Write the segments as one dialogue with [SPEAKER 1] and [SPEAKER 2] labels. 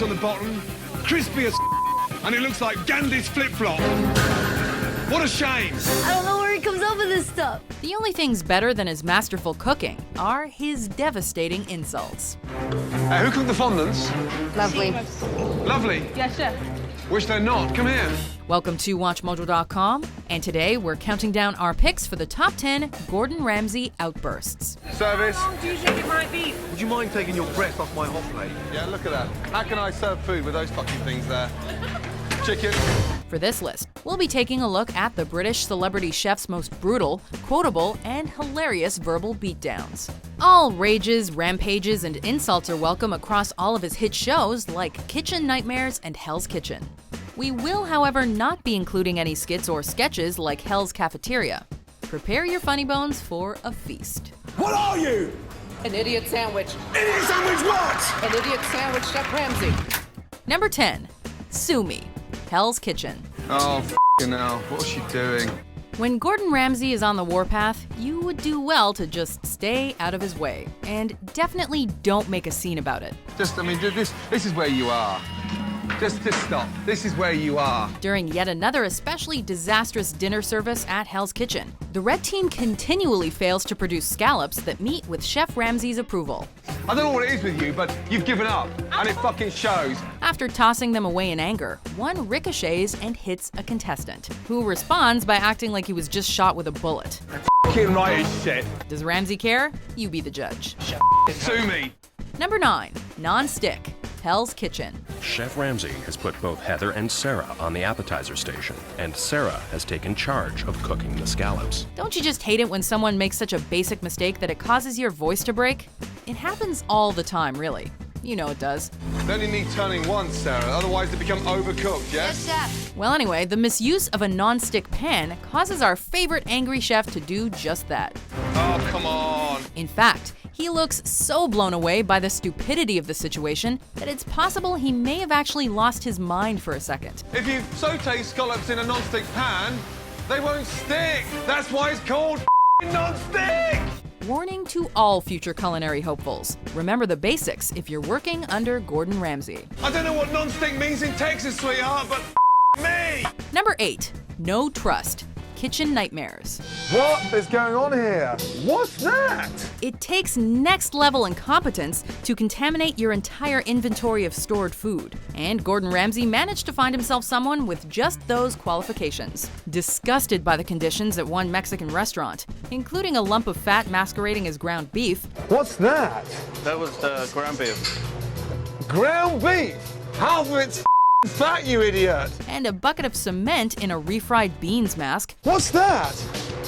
[SPEAKER 1] on the bottom, crispy as and it looks like Gandhi's flip-flop. What a shame.
[SPEAKER 2] I don't know where he comes up with this stuff.
[SPEAKER 3] The only things better than his masterful cooking are his devastating insults.
[SPEAKER 1] Who cooked the fondants?
[SPEAKER 2] Lovely.
[SPEAKER 1] Lovely.
[SPEAKER 4] Yes, chef.
[SPEAKER 1] Wish they're not. Come here.
[SPEAKER 3] Welcome to WatchMojo.com, and today we're counting down our picks for the top 10 Gordon Ramsay outbursts.
[SPEAKER 1] Service.
[SPEAKER 4] How long do you think it might be?
[SPEAKER 5] Would you mind taking your breath off my hot plate?
[SPEAKER 1] Yeah, look at that. How can I serve food with those fucking things there? Chicken.
[SPEAKER 3] For this list, we'll be taking a look at the British celebrity chef's most brutal, quotable, and hilarious verbal beatdowns. All rages, rampages, and insults are welcome across all of his hit shows like Kitchen Nightmares and Hell's Kitchen. We will, however, not be including any skits or sketches like Hell's Cafeteria. Prepare your funny bones for a feast.
[SPEAKER 6] What are you?
[SPEAKER 4] An idiot sandwich.
[SPEAKER 6] Idiot sandwich what?
[SPEAKER 4] An idiot sandwich, Chef Ramsay.
[SPEAKER 3] Number 10. Sue Me, Hell's Kitchen.
[SPEAKER 1] Oh, f***ing hell. What's she doing?
[SPEAKER 3] When Gordon Ramsay is on the warpath, you would do well to just stay out of his way. And definitely don't make a scene about it.
[SPEAKER 1] This is where you are. Just stop. This is where you are.
[SPEAKER 3] During yet another especially disastrous dinner service at Hell's Kitchen, the red team continually fails to produce scallops that meet with Chef Ramsay's approval.
[SPEAKER 1] I don't know what it is with you, but you've given up, and it fucking shows.
[SPEAKER 3] After tossing them away in anger, one ricochets and hits a contestant, who responds by acting like he was just shot with a bullet.
[SPEAKER 1] Fucking right as shit.
[SPEAKER 3] Does Ramsay care? You be the judge.
[SPEAKER 1] Sue me.
[SPEAKER 3] Number 9. Nonstick, Hell's Kitchen.
[SPEAKER 7] Chef Ramsay has put both Heather and Sarah on the appetizer station, and Sarah has taken charge of cooking the scallops.
[SPEAKER 3] Don't you just hate it when someone makes such a basic mistake that it causes your voice to break? It happens all the time, really. You know it does.
[SPEAKER 1] They only need turning once, Sarah, otherwise they become overcooked, yes?
[SPEAKER 2] Chef.
[SPEAKER 3] Well, anyway, the misuse of a non-stick pan causes our favorite angry chef to do just that.
[SPEAKER 1] Oh, come on.
[SPEAKER 3] In fact, he looks so blown away by the stupidity of the situation that it's possible he may have actually lost his mind for a second.
[SPEAKER 1] If you saute scallops in a non-stick pan, they won't stick. That's why it's called non-stick.
[SPEAKER 3] Warning to all future culinary hopefuls. Remember the basics if you're working under Gordon Ramsay.
[SPEAKER 1] I don't know what non-stick means in Texas, sweetheart, but me.
[SPEAKER 3] Number 8. No Trust, Kitchen Nightmares.
[SPEAKER 6] What is going on here? What's that?
[SPEAKER 3] It takes next-level incompetence to contaminate your entire inventory of stored food. And Gordon Ramsay managed to find himself someone with just those qualifications. Disgusted by the conditions at one Mexican restaurant, including a lump of fat masquerading as ground beef,
[SPEAKER 6] What's that?
[SPEAKER 5] That was the ground beef.
[SPEAKER 6] Ground beef? Half of it's fat, you idiot.
[SPEAKER 3] and a bucket of cement in a refried beans mask,
[SPEAKER 6] What's that?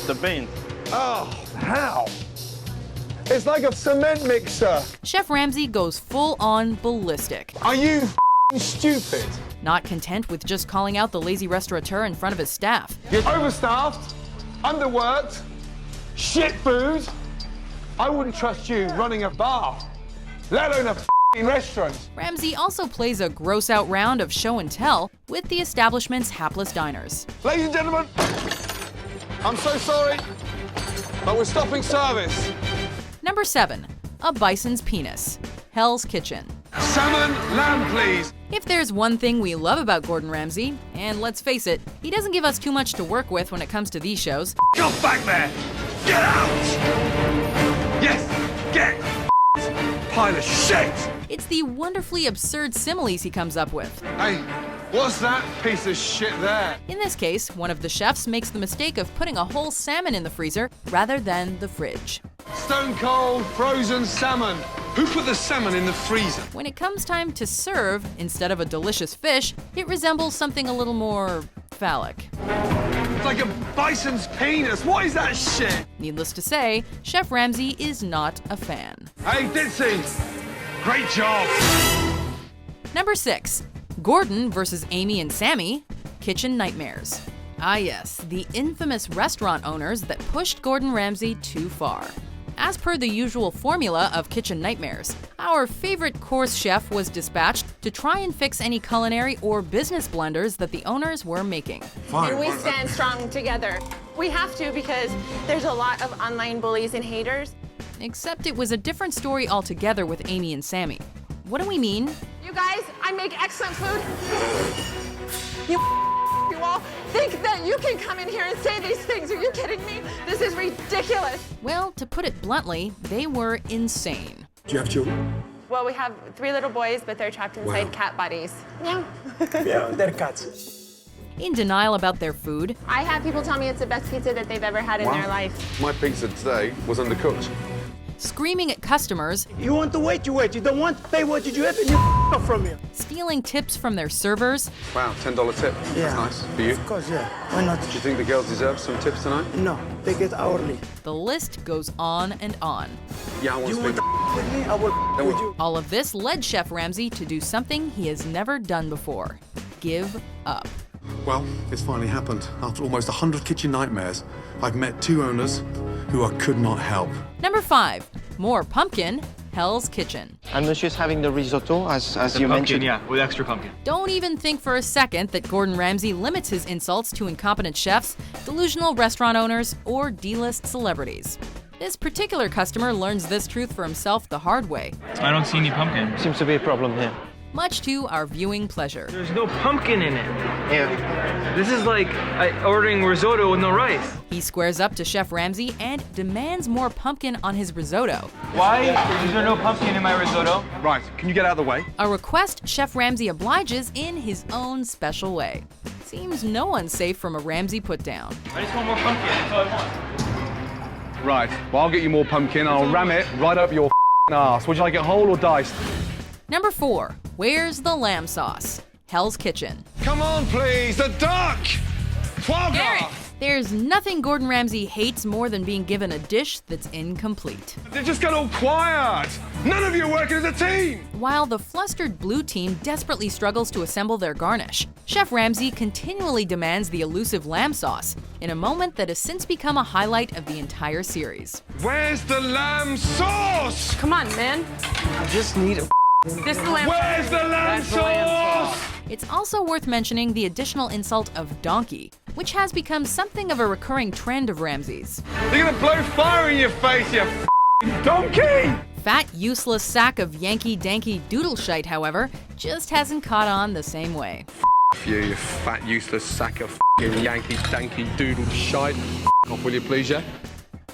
[SPEAKER 5] The bean.
[SPEAKER 6] Oh, how? It's like a cement mixer.
[SPEAKER 3] Chef Ramsay goes full-on ballistic.
[SPEAKER 6] Are you stupid?
[SPEAKER 3] Not content with just calling out the lazy restaurateur in front of his staff,
[SPEAKER 6] You're overstaffed, underworked, shit food. I wouldn't trust you running a bar, let alone a restaurant.
[SPEAKER 3] Ramsay also plays a gross-out round of show and tell with the establishment's hapless diners.
[SPEAKER 1] Ladies and gentlemen, I'm so sorry, but we're stopping service.
[SPEAKER 3] Number 7. A Bison's Penis, Hell's Kitchen.
[SPEAKER 1] Salmon, lamb, please.
[SPEAKER 3] If there's one thing we love about Gordon Ramsay, and let's face it, he doesn't give us too much to work with when it comes to these shows,
[SPEAKER 1] Go back there. Get out. Yes, get pile of shit.
[SPEAKER 3] it's the wonderfully absurd similes he comes up with.
[SPEAKER 1] Hey, what's that piece of shit there?
[SPEAKER 3] In this case, one of the chefs makes the mistake of putting a whole salmon in the freezer rather than the fridge.
[SPEAKER 1] Stone cold frozen salmon. Who put the salmon in the freezer?
[SPEAKER 3] When it comes time to serve, instead of a delicious fish, it resembles something a little more phallic.
[SPEAKER 1] It's like a bison's penis. What is that shit?
[SPEAKER 3] Needless to say, Chef Ramsay is not a fan.
[SPEAKER 1] Hey, Ditzy, great job.
[SPEAKER 3] Number 6. Gordon versus Amy and Samy, Kitchen Nightmares. Ah yes, the infamous restaurant owners that pushed Gordon Ramsay too far. As per the usual formula of Kitchen Nightmares, our favorite course chef was dispatched to try and fix any culinary or business blunders that the owners were making.
[SPEAKER 8] And we stand strong together. We have to because there's a lot of online bullies and haters.
[SPEAKER 3] Except it was a different story altogether with Amy and Samy. What do we mean?
[SPEAKER 8] You guys, I make excellent food. You all think that you can come in here and say these things. Are you kidding me? This is ridiculous.
[SPEAKER 3] Well, to put it bluntly, they were insane.
[SPEAKER 9] Do you have children?
[SPEAKER 8] Well, we have 3 little boys, but they're trapped inside cat bodies. Yeah.
[SPEAKER 9] Yeah, they're cats.
[SPEAKER 3] In denial about their food,
[SPEAKER 8] I have people tell me it's the best pizza that they've ever had in their life.
[SPEAKER 1] My pizza today was undercooked.
[SPEAKER 3] screaming at customers,
[SPEAKER 9] You want to wait, you wait. You don't want to pay, what did you have? And you off from here.
[SPEAKER 3] stealing tips from their servers,
[SPEAKER 1] Wow, $10 tip.
[SPEAKER 9] Yeah.
[SPEAKER 1] That's nice. For you?
[SPEAKER 9] Of course, yeah. Why not?
[SPEAKER 1] Do you think the girls deserve some tips tonight?
[SPEAKER 9] No, they get hourly.
[SPEAKER 3] the list goes on and on.
[SPEAKER 1] Yeah, I want
[SPEAKER 9] You
[SPEAKER 1] to
[SPEAKER 9] want
[SPEAKER 1] speak.
[SPEAKER 9] to with me? I will with you.
[SPEAKER 3] All of this led Chef Ramsay to do something he has never done before: give up.
[SPEAKER 10] Well, it's finally happened. After almost 100 kitchen nightmares, I've met 2 owners who I could not help.
[SPEAKER 3] Number 5, more pumpkin, Hell's Kitchen.
[SPEAKER 5] And Monsieur's having the risotto, as you mentioned.
[SPEAKER 11] Yeah, with extra pumpkin.
[SPEAKER 3] Don't even think for a second that Gordon Ramsay limits his insults to incompetent chefs, delusional restaurant owners, or D-list celebrities. This particular customer learns this truth for himself the hard way,
[SPEAKER 11] I don't see any pumpkin.
[SPEAKER 5] Seems to be a problem here.
[SPEAKER 3] much to our viewing pleasure.
[SPEAKER 11] There's no pumpkin in it.
[SPEAKER 5] Yeah.
[SPEAKER 11] This is like ordering risotto with no rice.
[SPEAKER 3] He squares up to Chef Ramsay and demands more pumpkin on his risotto,
[SPEAKER 11] Why is there no pumpkin in my risotto?
[SPEAKER 5] Right, can you get out of the way?
[SPEAKER 3] a request Chef Ramsay obliges in his own special way. Seems no one's safe from a Ramsay putdown.
[SPEAKER 11] I just want more pumpkin, that's all I want.
[SPEAKER 6] Right, well, I'll get you more pumpkin. I'll ram it right up your ass. Would you like it whole or diced?
[SPEAKER 3] Number 4, where's the lamb sauce? Hell's Kitchen.
[SPEAKER 1] Come on, please, the duck! Foie gras!
[SPEAKER 3] There's nothing Gordon Ramsay hates more than being given a dish that's incomplete.
[SPEAKER 1] They just got all quiet. None of you are working as a team.
[SPEAKER 3] While the flustered blue team desperately struggles to assemble their garnish, Chef Ramsay continually demands the elusive lamb sauce in a moment that has since become a highlight of the entire series.
[SPEAKER 1] Where's the lamb sauce?
[SPEAKER 4] Come on, man.
[SPEAKER 5] I just need a...
[SPEAKER 4] This is the lamb.
[SPEAKER 1] Where's the lamb
[SPEAKER 4] That's the lamb
[SPEAKER 1] sauce?
[SPEAKER 3] It's also worth mentioning the additional insult of donkey, which has become something of a recurring trend of Ramsay's.
[SPEAKER 1] They're gonna blow fire in your face, you donkey!
[SPEAKER 3] Fat, useless sack of Yankee-danky doodle shite, however, just hasn't caught on the same way.
[SPEAKER 1] You fat, useless sack of Yankee danky doodle shite. Off, will you please, yeah?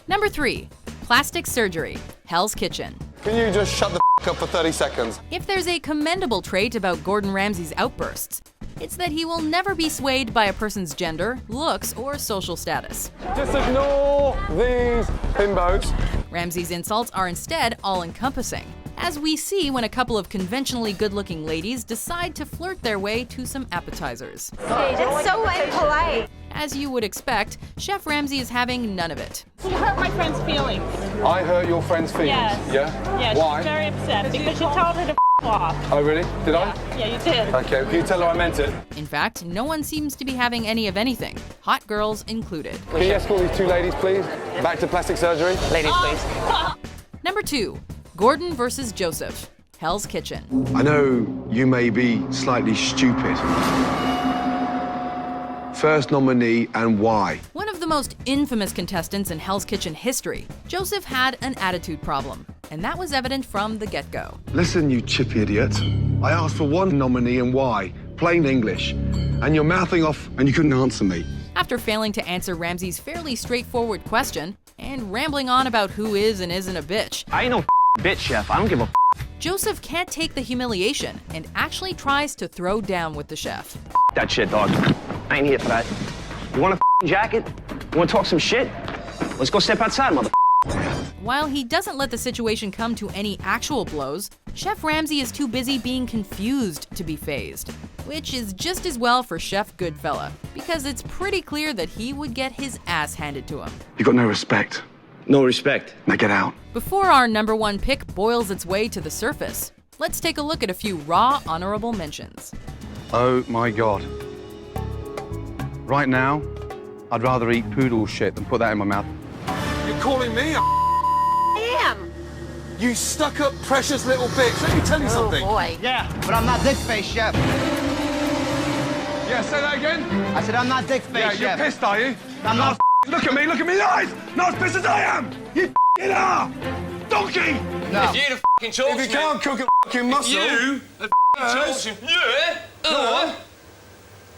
[SPEAKER 3] Number 3, plastic surgery, Hell's Kitchen.
[SPEAKER 1] Can you just shut the up for 30 seconds?
[SPEAKER 3] If there's a commendable trait about Gordon Ramsay's outbursts, it's that he will never be swayed by a person's gender, looks, or social status.
[SPEAKER 6] Just ignore these bimbos.
[SPEAKER 3] Ramsay's insults are instead all-encompassing, as we see when a couple of conventionally good-looking ladies decide to flirt their way to some appetizers.
[SPEAKER 8] Hey, that's so impolite.
[SPEAKER 3] As you would expect, Chef Ramsay is having none of it.
[SPEAKER 12] She hurt my friend's feelings.
[SPEAKER 6] I hurt your friend's feelings.
[SPEAKER 12] Yes.
[SPEAKER 6] Yeah?
[SPEAKER 12] Yeah,
[SPEAKER 6] Why?
[SPEAKER 12] she's very upset because you told her to off.
[SPEAKER 6] Oh, really? Did I?
[SPEAKER 12] Yeah, you did.
[SPEAKER 6] Okay, can you tell her I meant it?
[SPEAKER 3] In fact, no one seems to be having any of anything, hot girls included.
[SPEAKER 6] Can you escort these 2 ladies, please? Back to plastic surgery.
[SPEAKER 5] Ladies, please.
[SPEAKER 3] Number 2, Gordon versus Joseph, Hell's Kitchen.
[SPEAKER 10] I know you may be slightly stupid. First nominee and why?
[SPEAKER 3] One of the most infamous contestants in Hell's Kitchen history, Joseph had an attitude problem, and that was evident from the get-go.
[SPEAKER 10] Listen, you chippy idiot. I asked for 1 nominee and why. Plain English. And you're mouthing off and you couldn't answer me.
[SPEAKER 3] After failing to answer Ramsay's fairly straightforward question, and rambling on about who is and isn't a bitch,
[SPEAKER 5] I ain't no bitch, chef. I don't give a
[SPEAKER 3] Joseph can't take the humiliation and actually tries to throw down with the chef.
[SPEAKER 5] that shit, dog. I ain't here for that. You want a jacket? You want to talk some shit? Let's go step outside, mother.
[SPEAKER 3] While he doesn't let the situation come to any actual blows, Chef Ramsay is too busy being confused to be fazed, which is just as well for Chef Goodfella, because it's pretty clear that he would get his ass handed to him.
[SPEAKER 10] You got no respect.
[SPEAKER 5] No respect.
[SPEAKER 10] Now get out.
[SPEAKER 3] Before our number 1 pick boils its way to the surface, let's take a look at a few raw honorable mentions.
[SPEAKER 10] Oh my God. Right now, I'd rather eat poodle shit than put that in my mouth.
[SPEAKER 1] You're calling me a
[SPEAKER 8] I am.
[SPEAKER 1] you stuck-up precious little bitch. Let me tell you something.
[SPEAKER 4] Boy.
[SPEAKER 5] Yeah, but I'm not dick face, chef.
[SPEAKER 1] Yeah, say that again.
[SPEAKER 5] I said I'm not dick face,
[SPEAKER 1] Yeah, you're
[SPEAKER 5] chef.
[SPEAKER 1] pissed, are you?
[SPEAKER 5] I'm not.
[SPEAKER 1] Look at me in the eyes! Not as pissed as I am! You are! Don't
[SPEAKER 10] cooking!
[SPEAKER 6] No.
[SPEAKER 13] If you'd have fucking taught me...
[SPEAKER 10] If you can't cook a fucking muscle...
[SPEAKER 13] You have taught him... Yeah!
[SPEAKER 10] Go on.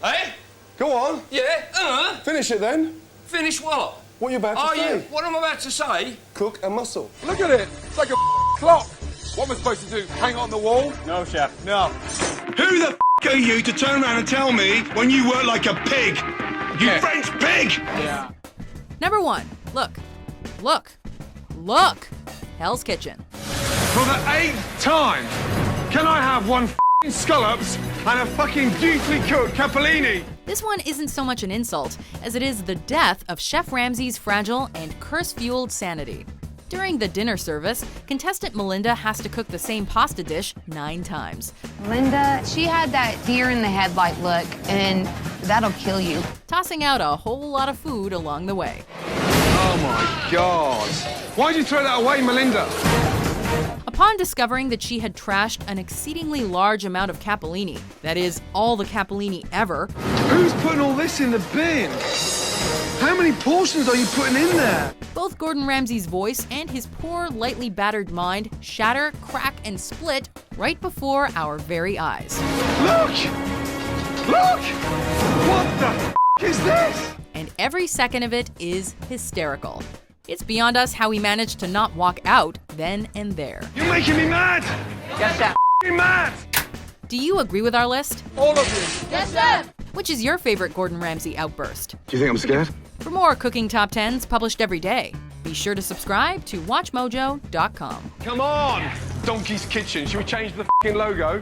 [SPEAKER 13] Eh?
[SPEAKER 10] Go on.
[SPEAKER 13] Yeah?
[SPEAKER 10] Finish it then.
[SPEAKER 13] Finish what?
[SPEAKER 10] What are you about to
[SPEAKER 13] Are
[SPEAKER 10] say?
[SPEAKER 13] you? What am I about to say?
[SPEAKER 10] Cook a muscle.
[SPEAKER 6] Look at it. It's like a clock. What am I supposed to do? Hang it on the wall?
[SPEAKER 11] No, chef.
[SPEAKER 6] No.
[SPEAKER 10] Who the are you to turn around and tell me when you work like a pig? You French pig!
[SPEAKER 6] Yeah.
[SPEAKER 3] Number 1. Look. Look. Look. Hell's Kitchen.
[SPEAKER 1] For the 8th time, can I have one f***ing scallops and a fucking beautifully cooked capellini?
[SPEAKER 3] This one isn't so much an insult as it is the death of Chef Ramsay's fragile and curse-fueled sanity. During the dinner service, contestant Melinda has to cook the same pasta dish 9 times.
[SPEAKER 2] Linda, she had that deer in the headlight look, and that'll kill you.
[SPEAKER 3] Tossing out a whole lot of food along the way.
[SPEAKER 1] Oh my God. Why'd you throw that away, Melinda?
[SPEAKER 3] Upon discovering that she had trashed an exceedingly large amount of capellini, that is, all the capellini ever,
[SPEAKER 1] Who's putting all this in the bin? How many portions are you putting in there?
[SPEAKER 3] both Gordon Ramsay's voice and his poor, lightly battered mind shatter, crack, and split right before our very eyes.
[SPEAKER 1] Look! Look! What the f*** is this?
[SPEAKER 3] And every second of it is hysterical. It's beyond us how he managed to not walk out then and there.
[SPEAKER 1] You're making me mad!
[SPEAKER 4] Yes, sir.
[SPEAKER 1] F***ing mad!
[SPEAKER 3] Do you agree with our list?
[SPEAKER 6] All of you.
[SPEAKER 2] Yes, sir.
[SPEAKER 3] Which is your favorite Gordon Ramsay outburst?
[SPEAKER 10] Do you think I'm scared?
[SPEAKER 3] For more cooking top 10s published every day, be sure to subscribe to WatchMojo.com.
[SPEAKER 1] Come on! Donkey's Kitchen. Should we change the f***ing logo?